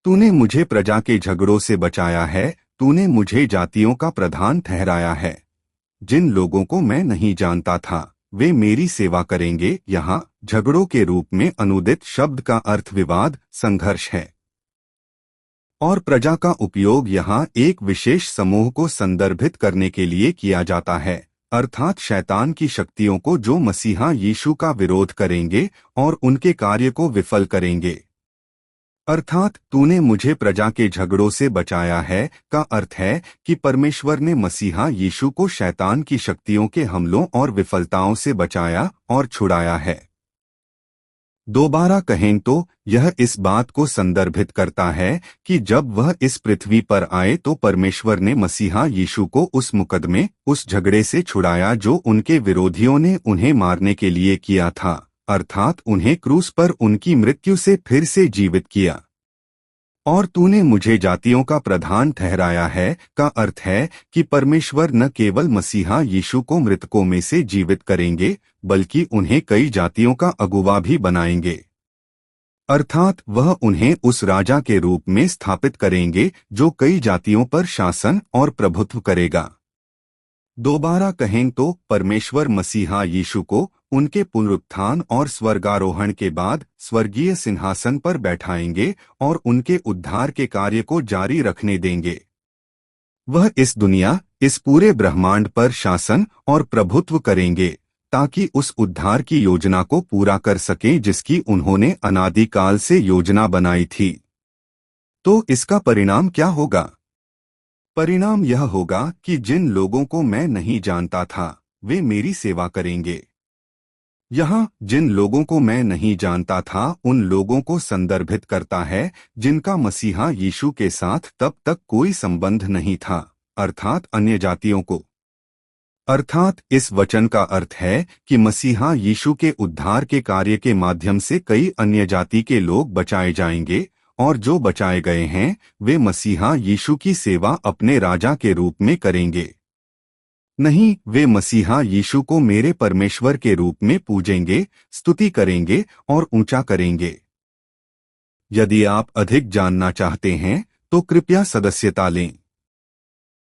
तूने मुझे प्रजा के झगड़ों से बचाया है, तूने मुझे जातियों का प्रधान ठहराया है। जिन लोगों को मैं नहीं जानता था वे मेरी सेवा करेंगे। यहाँ झगड़ों के रूप में अनुदित शब्द का अर्थ विवाद, संघर्ष है और प्रजा का उपयोग यहाँ एक विशेष समूह को संदर्भित करने के लिए किया जाता है, अर्थात शैतान की शक्तियों को जो मसीहा यीशु का विरोध करेंगे और उनके कार्य को विफल करेंगे। अर्थात तूने मुझे प्रजा के झगड़ों से बचाया है का अर्थ है कि परमेश्वर ने मसीहा यीशु को शैतान की शक्तियों के हमलों और विफलताओं से बचाया और छुड़ाया है। दोबारा कहें तो यह इस बात को संदर्भित करता है कि जब वह इस पृथ्वी पर आए तो परमेश्वर ने मसीहा यीशु को उस मुकदमे, उस झगड़े से छुड़ाया जो उनके विरोधियों ने उन्हें मारने के लिए किया था, अर्थात उन्हें क्रूस पर उनकी मृत्यु से फिर से जीवित किया। और तूने मुझे जातियों का प्रधान ठहराया है का अर्थ है कि परमेश्वर न केवल मसीहा यीशु को मृतकों में से जीवित करेंगे बल्कि उन्हें कई जातियों का अगुवा भी बनाएंगे, अर्थात वह उन्हें उस राजा के रूप में स्थापित करेंगे जो कई जातियों पर शासन और प्रभुत्व करेगा। दोबारा कहें तो परमेश्वर मसीहा यीशु को उनके पुनरुत्थान और स्वर्गारोहण के बाद स्वर्गीय सिंहासन पर बैठाएंगे और उनके उद्धार के कार्य को जारी रखने देंगे। वह इस दुनिया, इस पूरे ब्रह्मांड पर शासन और प्रभुत्व करेंगे ताकि उस उद्धार की योजना को पूरा कर सकें जिसकी उन्होंने अनादिकाल से योजना बनाई थी। तो इसका परिणाम क्या होगा? परिणाम यह होगा कि जिन लोगों को मैं नहीं जानता था वे मेरी सेवा करेंगे। यहाँ जिन लोगों को मैं नहीं जानता था उन लोगों को संदर्भित करता है जिनका मसीहा यीशु के साथ तब तक कोई संबंध नहीं था, अर्थात अन्य जातियों को। अर्थात इस वचन का अर्थ है कि मसीहा यीशु के उद्धार के कार्य के माध्यम से कई अन्य जाति के लोग बचाए जाएंगे और जो बचाए गए हैं वे मसीहा यीशु की सेवा अपने राजा के रूप में करेंगे। नहीं, वे मसीहा यीशु को मेरे परमेश्वर के रूप में पूजेंगे, स्तुति करेंगे और ऊंचा करेंगे। यदि आप अधिक जानना चाहते हैं तो कृपया सदस्यता लें।